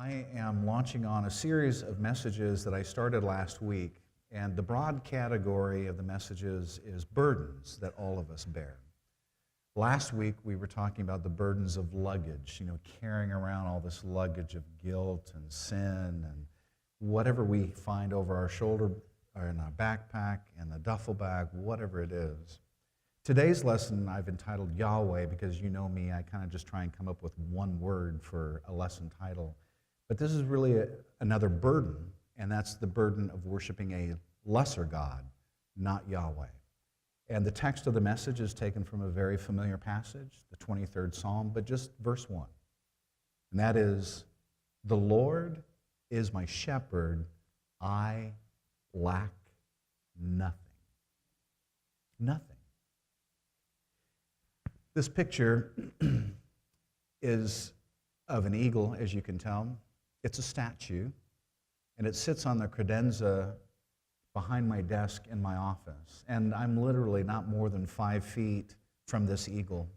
I am launching on a series of messages that I started last week, and the broad category of the messages is burdens that all of us bear. Last week we were talking about the burdens of luggage, carrying around all this luggage of guilt and sin and whatever we find over our shoulder or in our backpack, in the duffel bag, whatever it is. Today's lesson I've entitled Yahweh because you know me, I kind of just try and come up with one word for a lesson title. But this is really another burden, and that's the burden of worshiping a lesser God, not Yahweh. And the text of the message is taken from a very familiar passage, the 23rd Psalm, but just verse 1. And that is, "The Lord is my shepherd, I lack nothing." Nothing. This picture is of an eagle, as you can tell. It's a statue, and it sits on the credenza behind my desk in my office. And I'm literally not more than 5 feet from this eagle.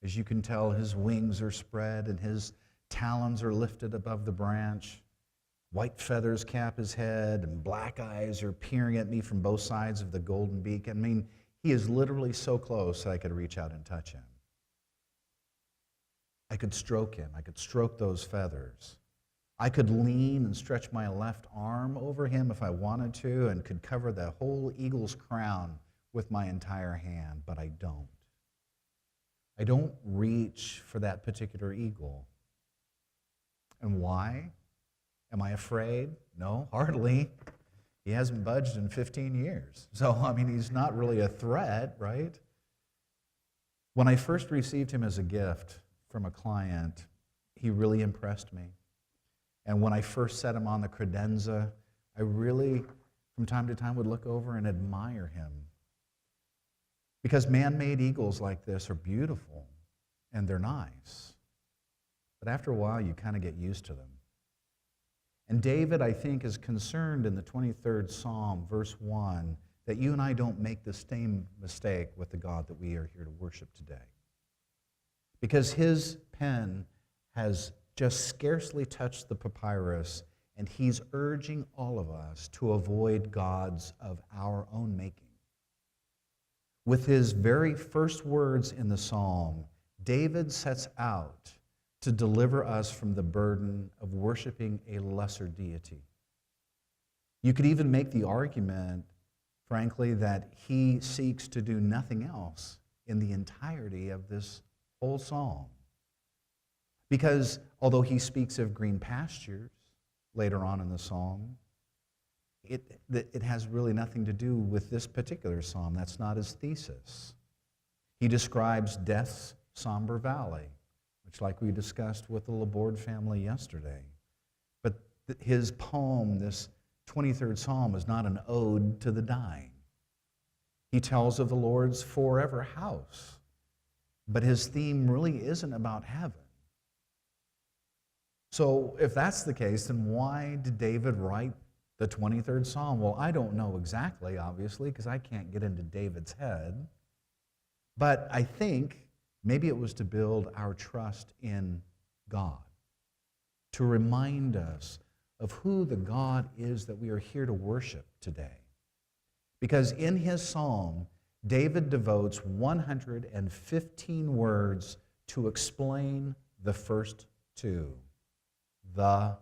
As you can tell, his wings are spread and his talons are lifted above the branch. White feathers cap his head, and black eyes are peering at me from both sides of the golden beak. I mean, he is literally so close that I could reach out and touch him. I could stroke him. I could stroke those feathers. I could lean and stretch my left arm over him if I wanted to and could cover the whole eagle's crown with my entire hand, but I don't. I don't reach for that particular eagle. And why? Am I afraid? No, hardly. He hasn't budged in 15 years. So, he's not really a threat, right? When I first received him as a gift from a client, he really impressed me. And when I first set him on the credenza, I really, from time to time, would look over and admire him. Because man-made eagles like this are beautiful, and they're nice. But after a while, you kind of get used to them. And David, I think, is concerned in the 23rd Psalm, verse 1, that you and I don't make the same mistake with the God that we are here to worship today. Because his pen has just scarcely touched the papyrus, and he's urging all of us to avoid gods of our own making. With his very first words in the psalm, David sets out to deliver us from the burden of worshiping a lesser deity. You could even make the argument, frankly, that he seeks to do nothing else in the entirety of this whole psalm. Because although he speaks of green pastures later on in the psalm, it has really nothing to do with this particular psalm. That's not his thesis. He describes death's somber valley, which, like we discussed with the Laborde family yesterday. But his poem, this 23rd Psalm, is not an ode to the dying. He tells of the Lord's forever house, but his theme really isn't about heaven. So if that's the case, then why did David write the 23rd Psalm? Well, I don't know exactly, obviously, because I can't get into David's head. But I think maybe it was to build our trust in God, to remind us of who the God is that we are here to worship today. Because in his psalm, David devotes 115 words to explain the first two, the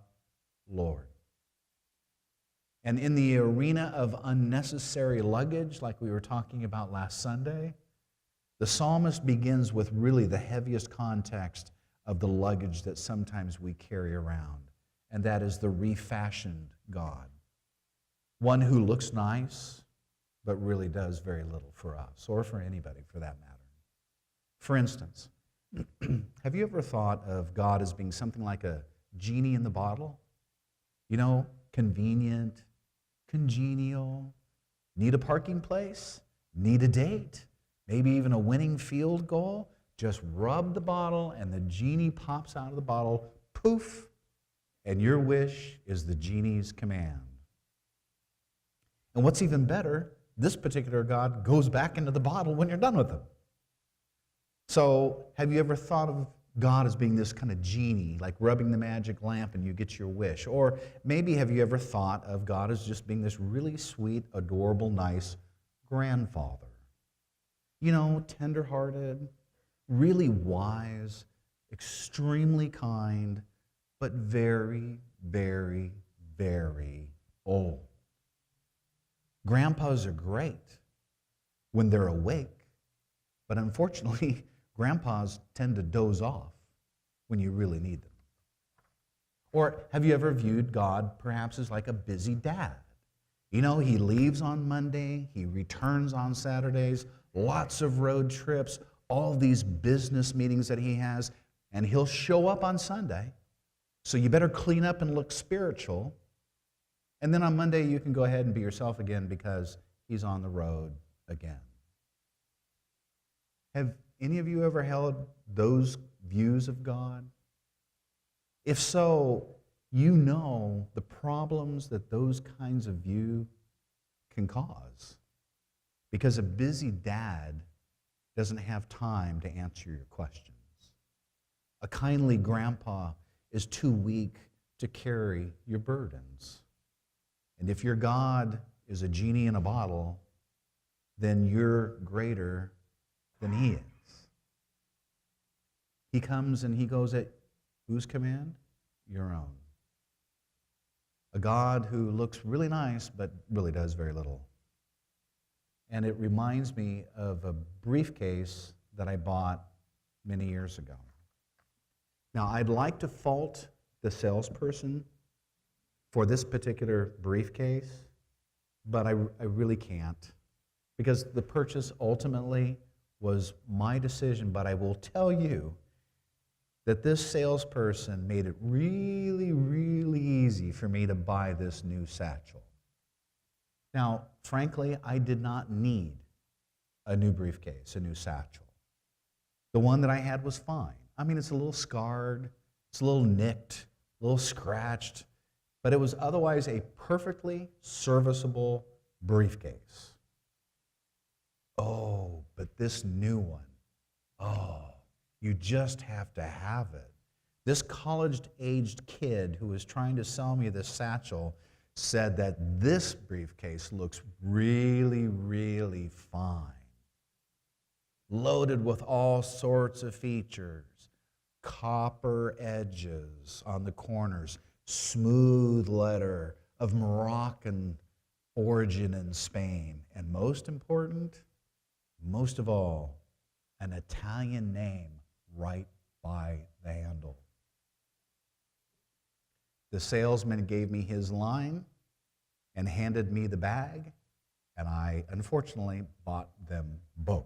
Lord. And in the arena of unnecessary luggage, like we were talking about last Sunday, the psalmist begins with really the heaviest context of the luggage that sometimes we carry around, and that is the refashioned God. One who looks nice, but really does very little for us, or for anybody for that matter. For instance, have you ever thought of God as being something like a genie in the bottle? Convenient, congenial, need a parking place, need a date, maybe even a winning field goal. Just rub the bottle and the genie pops out of the bottle, poof, and your wish is the genie's command. And what's even better, this particular God goes back into the bottle when you're done with him. So have you ever thought of God as being this kind of genie, like rubbing the magic lamp and you get your wish. Or maybe have you ever thought of God as just being this really sweet, adorable, nice grandfather? You know, tender-hearted, really wise, extremely kind, but very, very, very old. Grandpas are great when they're awake, but unfortunately, grandpas tend to doze off when you really need them. Or have you ever viewed God perhaps as like a busy dad? You know, he leaves on Monday, he returns on Saturdays, lots of road trips, all these business meetings that he has, and he'll show up on Sunday. So you better clean up and look spiritual. And then on Monday, you can go ahead and be yourself again because he's on the road again. Have any of you ever held those views of God? If so, you know the problems that those kinds of view can cause. Because a busy dad doesn't have time to answer your questions. A kindly grandpa is too weak to carry your burdens. And if your God is a genie in a bottle, then you're greater than he is. He comes and he goes at whose command? Your own. A God who looks really nice but really does very little. And it reminds me of a briefcase that I bought many years ago. Now, I'd like to fault the salesperson for this particular briefcase, but I really can't, because the purchase ultimately was my decision. But I will tell you that this salesperson made it really, really easy for me to buy this new satchel. Now, frankly, I did not need a new briefcase, a new satchel. The one that I had was fine. I mean, it's a little scarred, it's a little nicked, a little scratched, but it was otherwise a perfectly serviceable briefcase. Oh, but this new one, oh, you just have to have it. This college-aged kid who was trying to sell me this satchel said that this briefcase looks really, really fine. Loaded with all sorts of features. Copper edges on the corners. Smooth leather of Moroccan origin in Spain. And most important, most of all, an Italian name right by the handle. The salesman gave me his line and handed me the bag, and I unfortunately bought them both.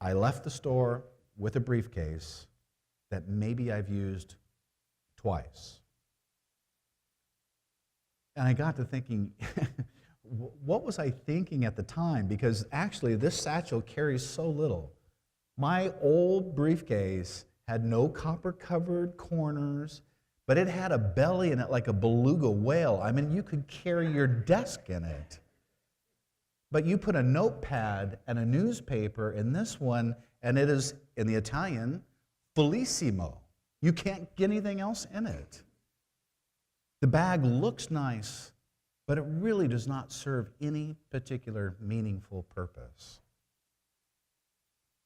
I left the store with a briefcase that maybe I've used twice. And I got to thinking, what was I thinking at the time? Because actually this satchel carries so little. My old briefcase had no copper-covered corners, but it had a belly in it like a beluga whale. I mean, you could carry your desk in it. But you put a notepad and a newspaper in this one, and it is, in the Italian, Felicissimo. You can't get anything else in it. The bag looks nice, but it really does not serve any particular meaningful purpose.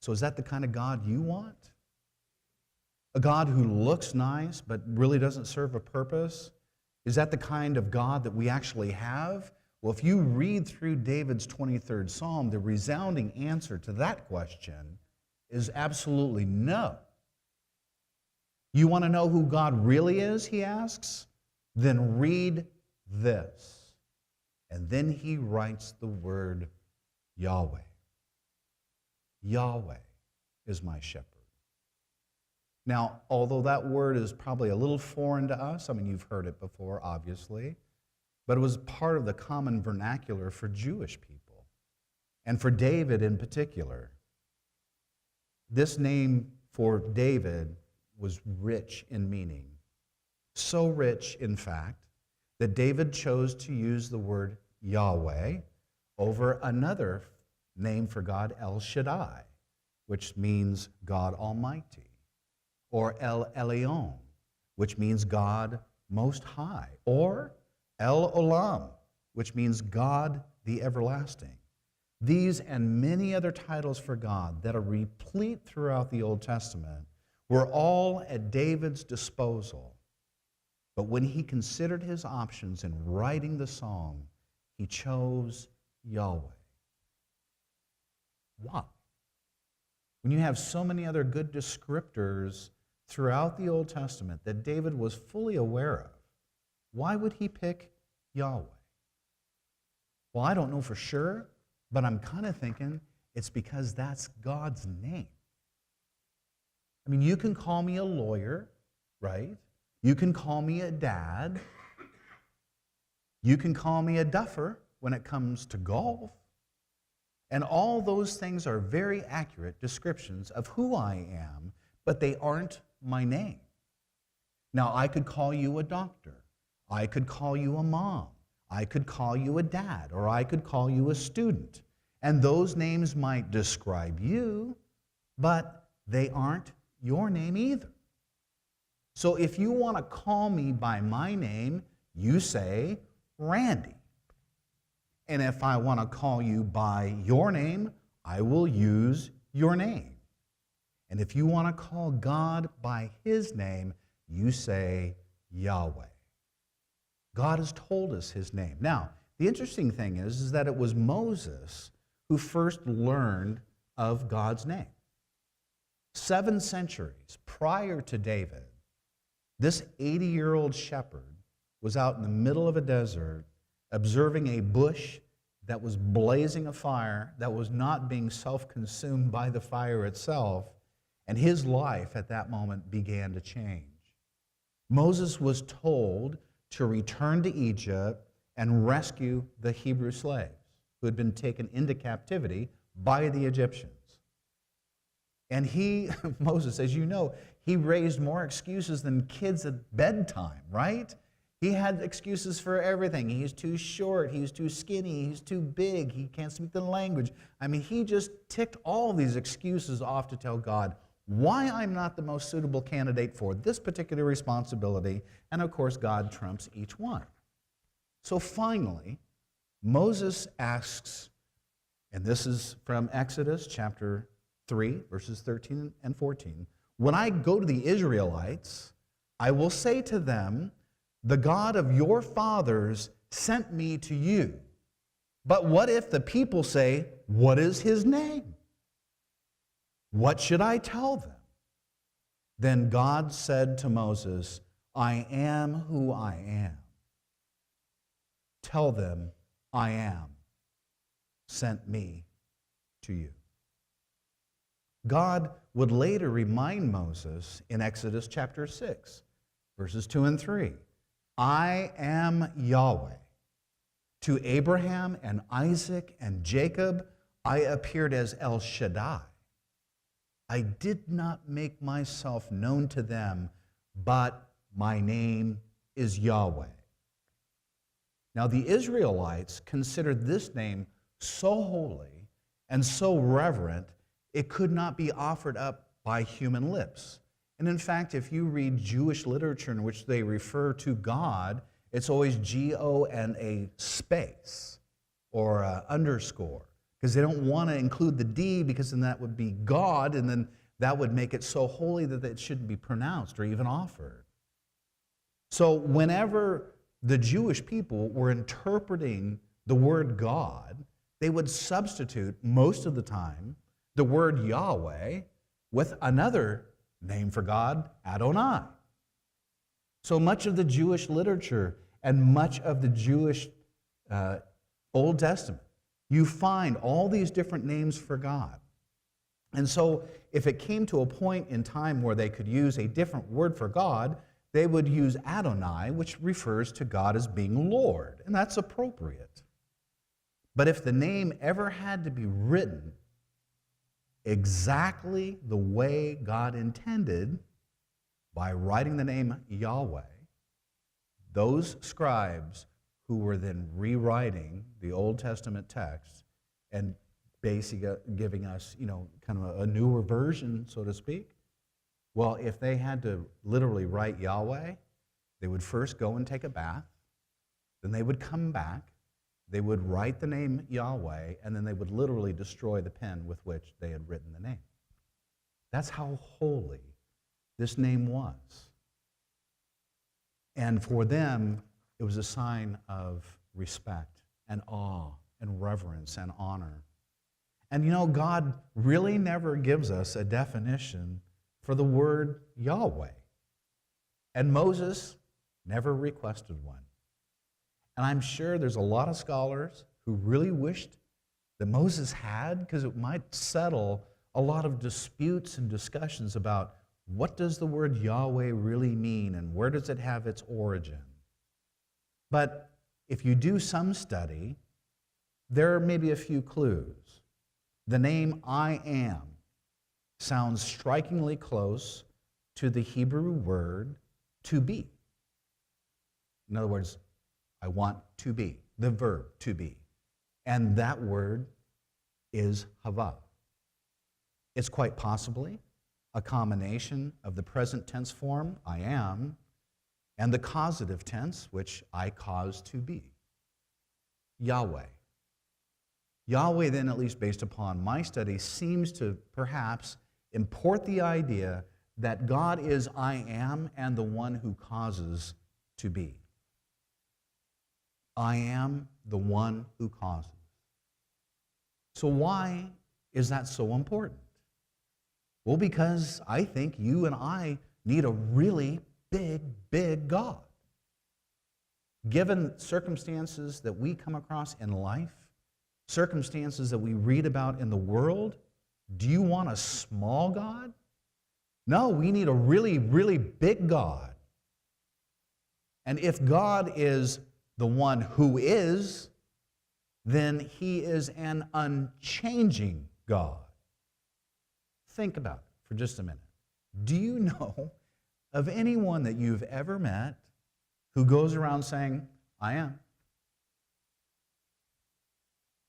So is that the kind of God you want? A God who looks nice but really doesn't serve a purpose? Is that the kind of God that we actually have? Well, if you read through David's 23rd Psalm, the resounding answer to that question is absolutely no. You want to know who God really is, he asks? Then read this. And then he writes the word Yahweh. Yahweh is my shepherd. Now, although that word is probably a little foreign to us, I mean, you've heard it before, obviously, but it was part of the common vernacular for Jewish people, and for David in particular. This name for David was rich in meaning. So rich, in fact, that David chose to use the word Yahweh over another name for God, El Shaddai. which means God Almighty, or El Elyon, which means God Most High, or El Olam, which means God the Everlasting. These and many other titles for God that are replete throughout the Old Testament were all at David's disposal. But when he considered his options in writing the song, he chose Yahweh. Why? When you have so many other good descriptors throughout the Old Testament that David was fully aware of, why would he pick Yahweh? Well, I don't know for sure, but I'm kind of thinking it's because that's God's name. I mean, you can call me a lawyer, right? You can call me a dad. You can call me a duffer when it comes to golf. And all those things are very accurate descriptions of who I am, but they aren't my name. Now, I could call you a doctor. I could call you a mom. I could call you a dad, or I could call you a student. And those names might describe you, but they aren't your name either. So if you want to call me by my name, you say Randy. And if I want to call you by your name, I will use your name. And if you want to call God by his name, you say Yahweh. God has told us his name. Now, the interesting thing is that it was Moses who first learned of God's name. 7 centuries prior to David, this 80-year-old shepherd was out in the middle of a desert observing a bush that was blazing a fire that was not being self-consumed by the fire itself, and his life at that moment began to change. Moses was told to return to Egypt and rescue the Hebrew slaves who had been taken into captivity by the Egyptians. And Moses, as you know, he raised more excuses than kids at bedtime, right? He had excuses for everything. He's too short, he's too skinny, he's too big, he can't speak the language. I mean, he just ticked all these excuses off to tell God why I'm not the most suitable candidate for this particular responsibility. And of course, God trumps each one. So finally, Moses asks, and this is from Exodus chapter 3, verses 13 and 14, when I go to the Israelites, I will say to them, the God of your fathers sent me to you. But what if the people say, what is his name? What should I tell them? Then God said to Moses, I am who I am. Tell them, I am sent me to you. God would later remind Moses in Exodus chapter 6, verses 2 and 3, I am Yahweh. To Abraham and Isaac and Jacob, I appeared as El Shaddai. I did not make myself known to them, but my name is Yahweh. Now, the Israelites considered this name so holy and so reverent, it could not be offered up by human lips. And in fact, if you read Jewish literature in which they refer to God, it's always G-O and a space or an underscore, because they don't want to include the D, because then that would be God, and then that would make it so holy that it shouldn't be pronounced or even offered. So whenever the Jewish people were interpreting the word God, they would substitute most of the time the word Yahweh with another name for God, Adonai. So much of the Jewish literature and much of the Jewish Old Testament, you find all these different names for God. And so if it came to a point in time where they could use a different word for God, they would use Adonai, which refers to God as being Lord, and that's appropriate. But if the name ever had to be written exactly the way God intended, by writing the name Yahweh, those scribes who were then rewriting the Old Testament text and giving us, kind of a newer version, so to speak. Well, if they had to literally write Yahweh, they would first go and take a bath, then they would come back, they would write the name Yahweh, and then they would literally destroy the pen with which they had written the name. That's how holy this name was. And for them, it was a sign of respect and awe and reverence and honor. And God really never gives us a definition for the word Yahweh. And Moses never requested one. And I'm sure there's a lot of scholars who really wished that Moses had, because it might settle a lot of disputes and discussions about what does the word Yahweh really mean and where does it have its origin. But if you do some study, there may be a few clues. The name I am sounds strikingly close to the Hebrew word to be. In other words, I want to be, the verb to be. And that word is hava. It's quite possibly a combination of the present tense form, I am, and the causative tense, which I cause to be, Yahweh. Yahweh then, at least based upon my study, seems to perhaps import the idea that God is I am and the one who causes to be. I am the one who causes. So why is that so important? Well, because I think you and I need a really big, big God. Given circumstances that we come across in life, circumstances that we read about in the world, do you want a small God? No, we need a really, really big God. And if God is the one who is, then he is an unchanging God. Think about it for just a minute. Do you know of anyone that you've ever met who goes around saying, I am?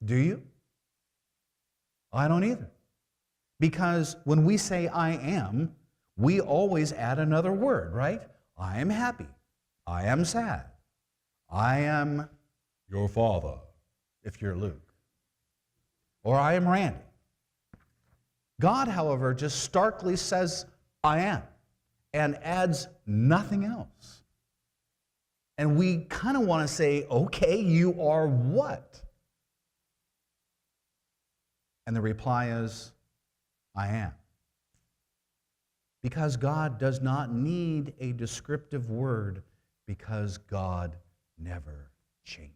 Do you? I don't either. Because when we say I am, we always add another word, right? I am happy. I am sad. I am your father, if you're Luke. Or I am Randy. God, however, just starkly says, I am, and adds nothing else. And we kind of want to say, okay, you are what? And the reply is, I am. Because God does not need a descriptive word, because God never changes.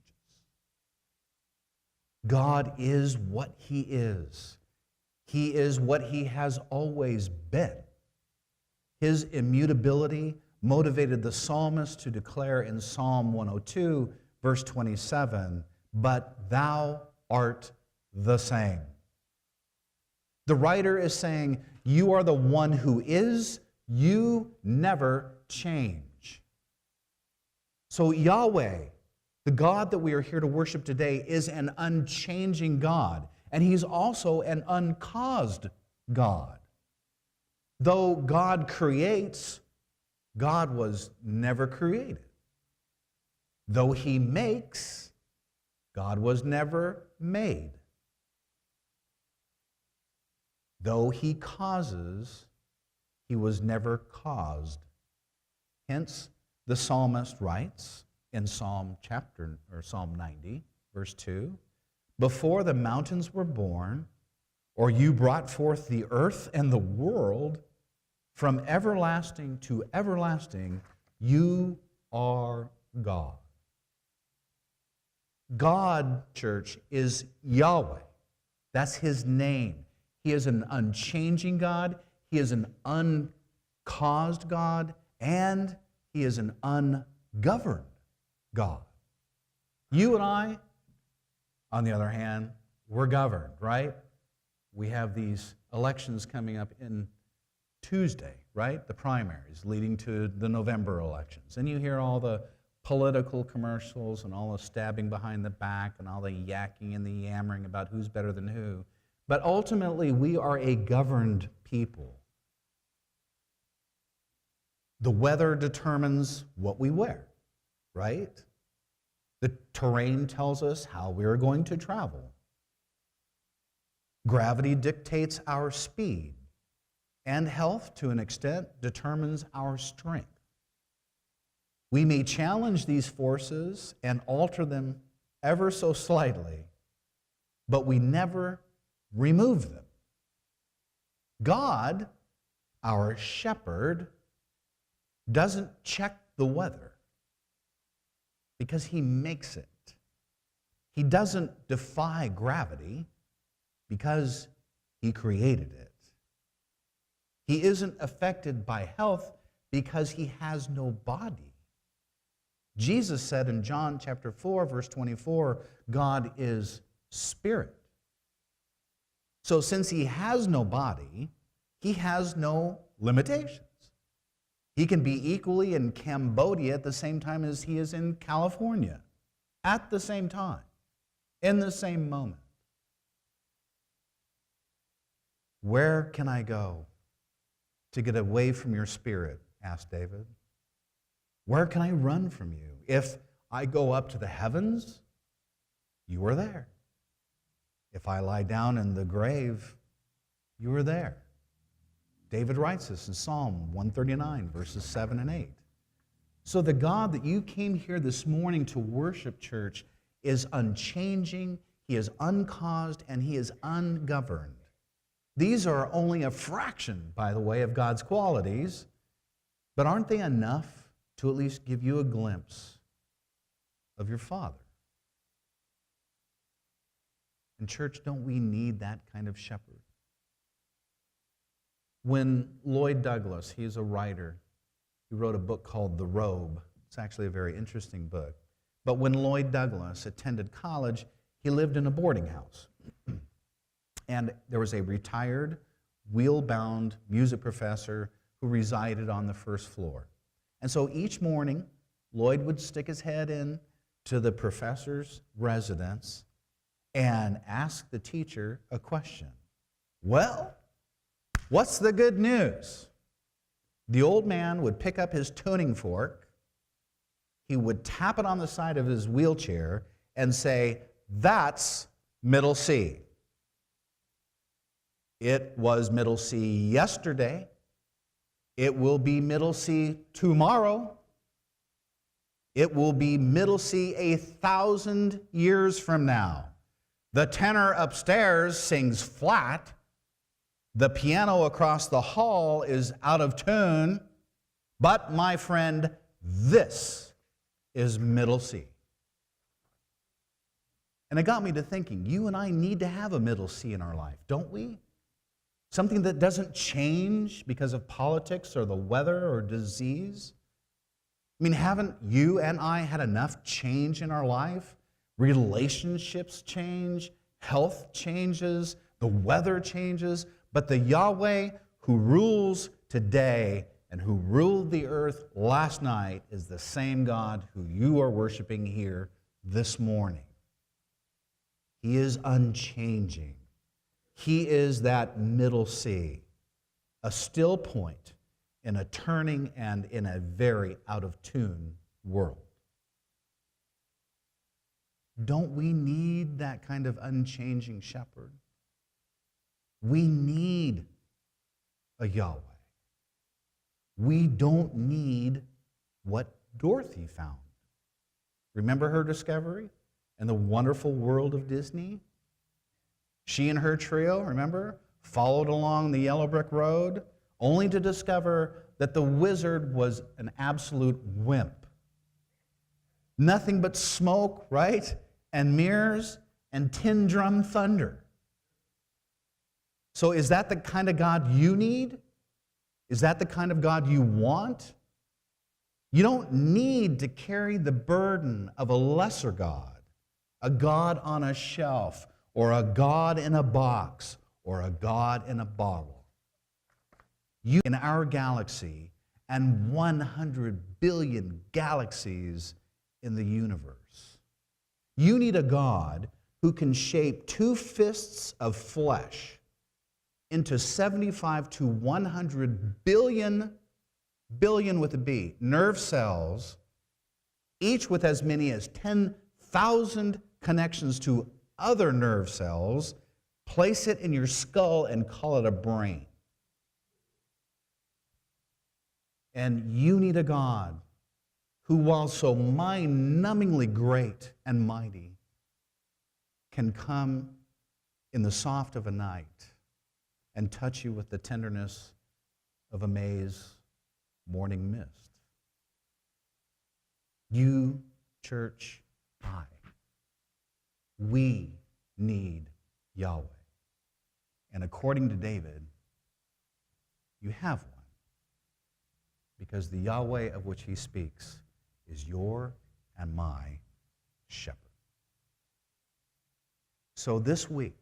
God is what he is. He is what he has always been. His immutability motivated the psalmist to declare in Psalm 102, verse 27, but thou art the same. The writer is saying, you are the one who is, you never change. So Yahweh, the God that we are here to worship today, is an unchanging God, and he's also an uncaused God. Though God creates, God was never created. Though he makes, God was never made. Though he causes, he was never caused. Hence, the psalmist writes in Psalm 90, verse 2, before the mountains were born, or you brought forth the earth and the world, from everlasting to everlasting, you are God. God, church, is Yahweh. That's his name. He is an unchanging God, he is an uncaused God, and he is an ungoverned God. You and I, on the other hand, we're governed, right? We have these elections coming up in Tuesday, right? The primaries leading to the November elections. And you hear all the political commercials and all the stabbing behind the back and all the yakking and the yammering about who's better than who. But ultimately, we are a governed people. The weather determines what we wear, right? The terrain tells us how we're going to travel. Gravity dictates our speed, and health, to an extent, determines our strength. We may challenge these forces and alter them ever so slightly, but we never remove them. God, our shepherd, doesn't check the weather because he makes it. He doesn't defy gravity because he created it. He isn't affected by health because he has no body. Jesus said in John chapter 4, verse 24, God is spirit. So since he has no body, he has no limitations. He can be equally in Cambodia at the same time as he is in California, at the same time, in the same moment. Where can I go to get away from your spirit? Asked David. Where can I run from you? If I go up to the heavens, you are there. If I lie down in the grave, you are there. David writes this in Psalm 139, verses 7 and 8. So the God that you came here this morning to worship, church, is unchanging, he is uncaused, and he is ungoverned. These are only a fraction, by the way, of God's qualities, but aren't they enough to at least give you a glimpse of your Father? And church, don't we need that kind of shepherd? When Lloyd Douglas, he's a writer, he wrote a book called The Robe. It's actually a very interesting book. But when Lloyd Douglas attended college, he lived in a boarding house. And there was a retired, wheel-bound music professor who resided on the first floor. And so each morning, Lloyd would stick his head in to the professor's residence and ask the teacher a question. Well, what's the good news? The old man would pick up his tuning fork, he would tap it on the side of his wheelchair and say, that's middle C. It was middle C yesterday. It will be middle C tomorrow. It will be middle C 1,000 years from now. The tenor upstairs sings flat. The piano across the hall is out of tune. But, my friend, this is middle C. And it got me to thinking, you and I need to have a middle C in our life, don't we? Something that doesn't change because of politics or the weather or disease. I mean, haven't you and I had enough change in our life? Relationships change, health changes, the weather changes, but the Yahweh who rules today and who ruled the earth last night is the same God who you are worshiping here this morning. He is unchanging. He is that middle C, a still point in a turning and in a very out-of-tune world. Don't we need that kind of unchanging shepherd? We need a Yahweh. We don't need what Dorothy found. Remember her discovery in the wonderful world of Disney? She and her trio, remember, followed along the yellow brick road, only to discover that the wizard was an absolute wimp. Nothing but smoke, right? And mirrors and tin drum thunder. So is that the kind of God you need? Is that the kind of God you want? You don't need to carry the burden of a lesser God, a God on a shelf, or a God in a box, or a God in a bottle. You in our galaxy and 100 billion galaxies in the universe. You need a God who can shape two fists of flesh into 75 to 100 billion with a B, nerve cells, each with as many as 10,000 connections to other nerve cells, place it in your skull and call it a brain. And you need a God who, while so mind-numbingly great and mighty, can come in the soft of a night and touch you with the tenderness of a May's morning mist. You, church, we need Yahweh. And according to David, you have one, because the Yahweh of which he speaks is your and my shepherd. So this week,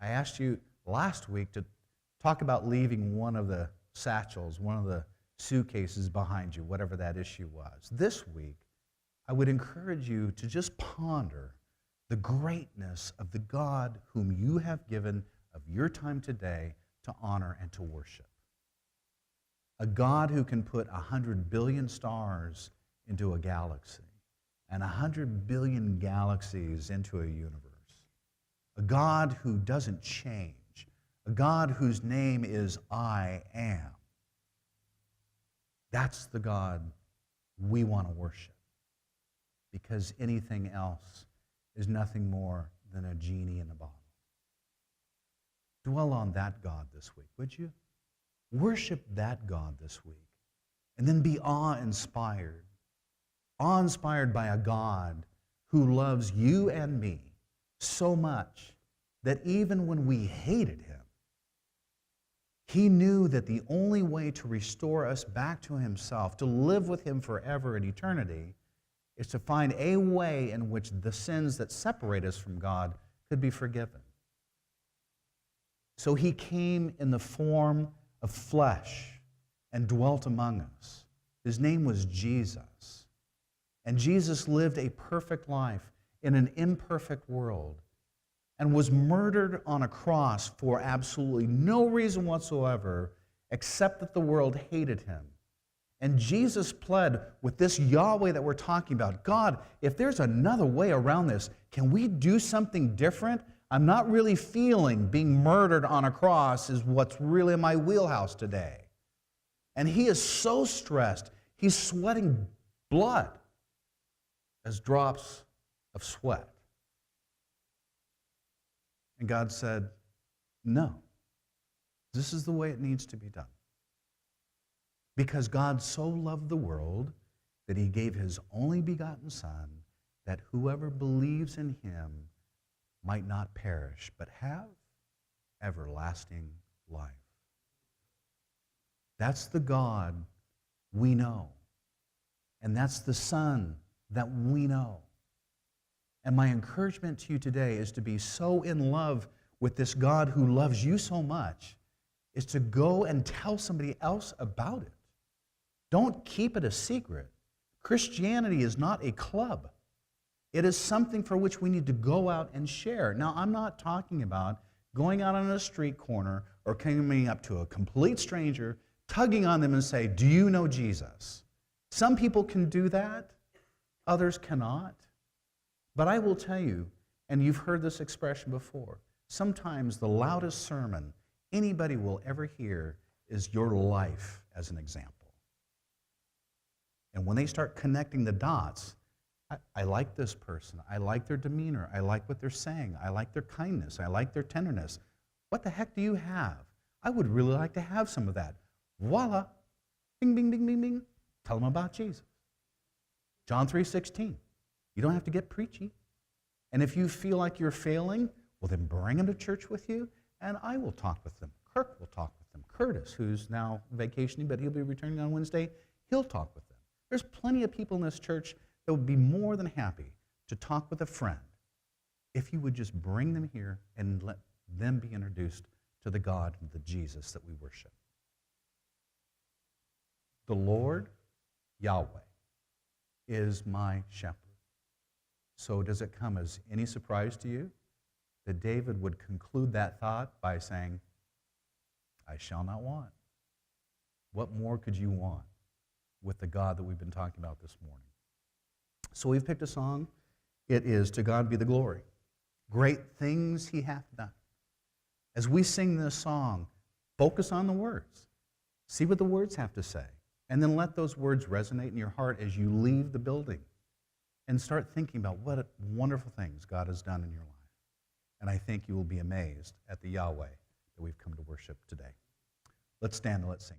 I asked you last week to talk about leaving one of the satchels, one of the suitcases behind you, whatever that issue was. This week, I would encourage you to just ponder the greatness of the God whom you have given of your time today to honor and to worship. A God who can put 100 billion stars into a galaxy and 100 billion galaxies into a universe. A God who doesn't change. A God whose name is I am. That's the God we want to worship, because anything else is nothing more than a genie in a bottle. Dwell on that God this week, would you? Worship that God this week. And then be awe-inspired. Awe-inspired by a God who loves you and me so much that even when we hated him, he knew that the only way to restore us back to himself, to live with him forever in eternity, is to find a way in which the sins that separate us from God could be forgiven. So he came in the form of flesh and dwelt among us. His name was Jesus. And Jesus lived a perfect life in an imperfect world and was murdered on a cross for absolutely no reason whatsoever except that the world hated him. And Jesus pled with this Yahweh that we're talking about. God, if there's another way around this, can we do something different? I'm not really feeling being murdered on a cross is what's really in my wheelhouse today. And he is so stressed, he's sweating blood as drops of sweat. And God said, no, this is the way it needs to be done. Because God so loved the world that he gave his only begotten Son, that whoever believes in him might not perish, but have everlasting life. That's the God we know. And that's the Son that we know. And my encouragement to you today is to be so in love with this God who loves you so much, is to go and tell somebody else about it. Don't keep it a secret. Christianity is not a club. It is something for which we need to go out and share. Now, I'm not talking about going out on a street corner or coming up to a complete stranger, tugging on them and say, do you know Jesus? Some people can do that. Others cannot. But I will tell you, and you've heard this expression before, sometimes the loudest sermon anybody will ever hear is your life as an example. And when they start connecting the dots, I like this person. I like their demeanor. I like what they're saying. I like their kindness. I like their tenderness. What the heck do you have? I would really like to have some of that. Voila. Bing, bing, bing, bing, bing. Tell them about Jesus. John 3:16. You don't have to get preachy. And if you feel like you're failing, well, then bring them to church with you, and I will talk with them. Kirk will talk with them. Curtis, who's now vacationing, but he'll be returning on Wednesday, he'll talk with them. There's plenty of people in this church that would be more than happy to talk with a friend if you would just bring them here and let them be introduced to the God and the Jesus that we worship. The Lord, Yahweh, is my shepherd. So does it come as any surprise to you that David would conclude that thought by saying, I shall not want? What more could you want with the God that we've been talking about this morning? So we've picked a song. It is To God Be the Glory. Great things he hath done. As we sing this song, focus on the words. See what the words have to say. And then let those words resonate in your heart as you leave the building. And start thinking about what wonderful things God has done in your life. And I think you will be amazed at the Yahweh that we've come to worship today. Let's stand and let's sing.